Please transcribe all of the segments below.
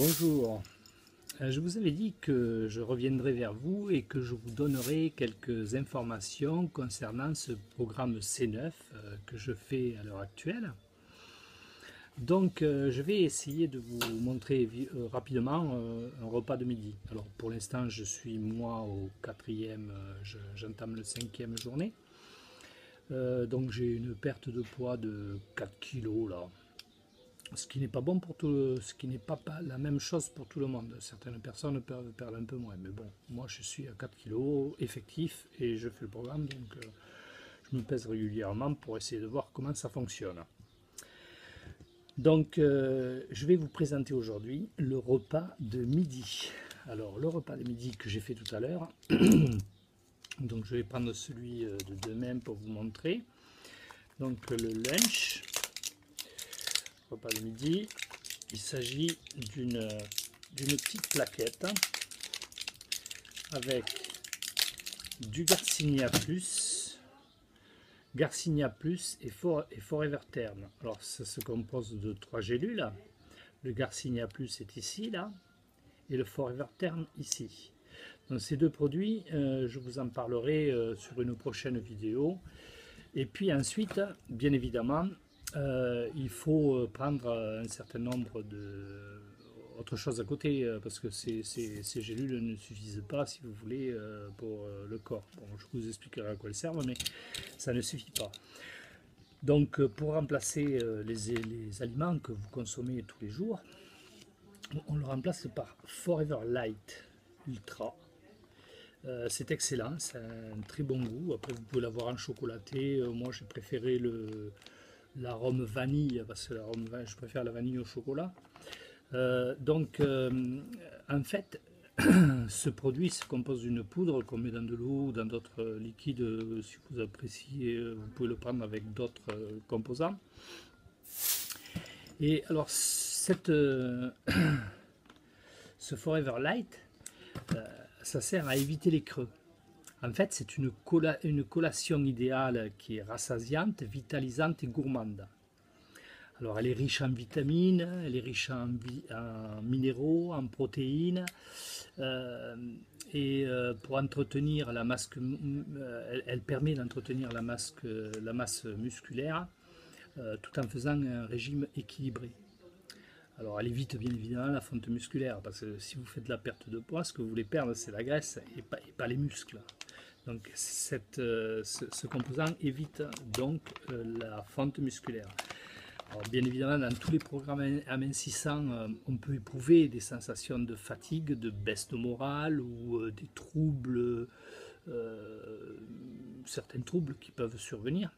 Bonjour, je vous avais dit que je reviendrai vers vous et que je vous donnerai quelques informations concernant ce programme C9 que je fais à l'heure actuelle. Donc je vais essayer de vous montrer rapidement un repas de midi. Alors pour l'instant je suis moi au quatrième, j'entame le cinquième journée. Donc j'ai une perte de poids de 4 kilos là. Ce qui n'est pas bon pour tout, ce qui n'est pas la même chose pour tout le monde. Certaines personnes perdent un peu moins, mais bon, moi je suis à 4 kilos effectif et je fais le programme, donc je me pèse régulièrement pour essayer de voir comment ça fonctionne. Donc je vais vous présenter aujourd'hui le repas de midi. Alors le repas de midi que j'ai fait tout à l'heure, donc je vais prendre celui de demain pour vous montrer. Donc le lunch, repas de midi. Il s'agit d'une petite plaquette avec du Garcinia Plus et Forever Term. Alors ça se compose de 3 gélules. Le Garcinia Plus est ici, là, et le Forever Term ici. Donc ces deux produits, je vous en parlerai sur une prochaine vidéo. Et puis ensuite, bien évidemment, il faut prendre un certain nombre autre chose à côté parce que ces gélules ne suffisent pas si vous voulez pour le corps. Bon, je vous expliquerai à quoi elles servent, mais ça ne suffit pas. Donc pour remplacer les aliments que vous consommez tous les jours, on le remplace par Forever Light Ultra. C'est excellent, c'est un très bon goût. Après vous pouvez l'avoir en chocolaté. Moi j'ai préféré l'arôme vanille parce que je préfère la vanille au chocolat. En fait, ce produit se compose d'une poudre qu'on met dans de l'eau ou dans d'autres liquides. Si vous appréciez, vous pouvez le prendre avec d'autres composants. Et alors, ce Forever Light, ça sert à éviter les creux. En fait, c'est une collation idéale qui est rassasiante, vitalisante et gourmande. Alors, elle est riche en vitamines, elle est riche en minéraux, en protéines, pour entretenir la masse, elle permet d'entretenir la masse musculaire, tout en faisant un régime équilibré. Alors, elle évite bien évidemment la fonte musculaire, parce que si vous faites de la perte de poids, ce que vous voulez perdre, c'est la graisse et pas les muscles. Donc, ce composant évite donc la fonte musculaire. Alors, bien évidemment, dans tous les programmes amincissants, on peut éprouver des sensations de fatigue, de baisse de morale ou des troubles, certains troubles qui peuvent survenir.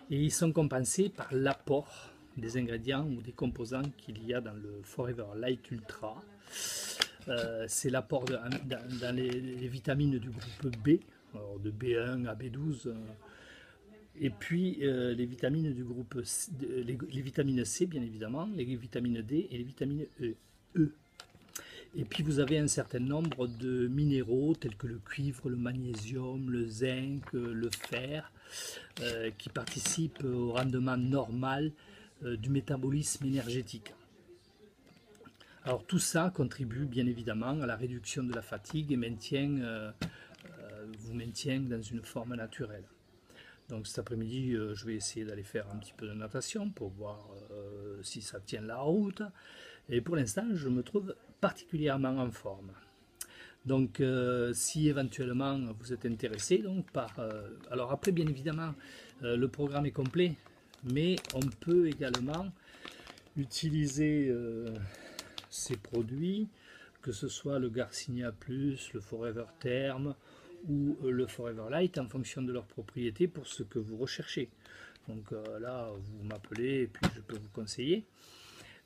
Et ils sont compensés par l'apport des ingrédients ou des composants qu'il y a dans le Forever Light Ultra. C'est l'apport dans les vitamines du groupe B, alors de B1 à B12. Et puis les vitamines du groupe C, les vitamines C bien évidemment, les vitamines D et les vitamines E. Et puis vous avez un certain nombre de minéraux tels que le cuivre, le magnésium, le zinc, le fer, qui participent au rendement normal du métabolisme énergétique. Alors tout ça contribue bien évidemment à la réduction de la fatigue et vous maintient dans une forme naturelle. Donc cet après-midi, je vais essayer d'aller faire un petit peu de natation pour voir si ça tient la route. Et pour l'instant, je me trouve particulièrement en forme. Donc si éventuellement vous êtes intéressé donc, alors après, bien évidemment, le programme est complet, mais on peut également utiliser ces produits, que ce soit le Garcinia Plus, le Forever Term, ou le Forever Light en fonction de leurs propriétés pour ce que vous recherchez. Donc là, vous m'appelez et puis je peux vous conseiller.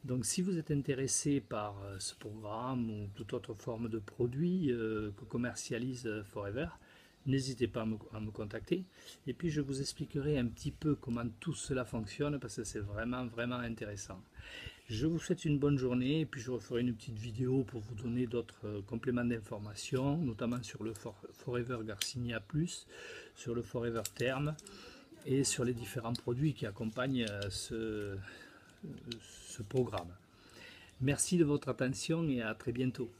Donc si vous êtes intéressé par ce programme ou toute autre forme de produit que commercialise Forever, n'hésitez pas à me contacter. Et puis je vous expliquerai un petit peu comment tout cela fonctionne parce que c'est vraiment intéressant. Je vous souhaite une bonne journée et puis je referai une petite vidéo pour vous donner d'autres compléments d'informations, notamment sur le Forever Garcinia Plus, sur le Forever Term et sur les différents produits qui accompagnent ce programme. Merci de votre attention et à très bientôt.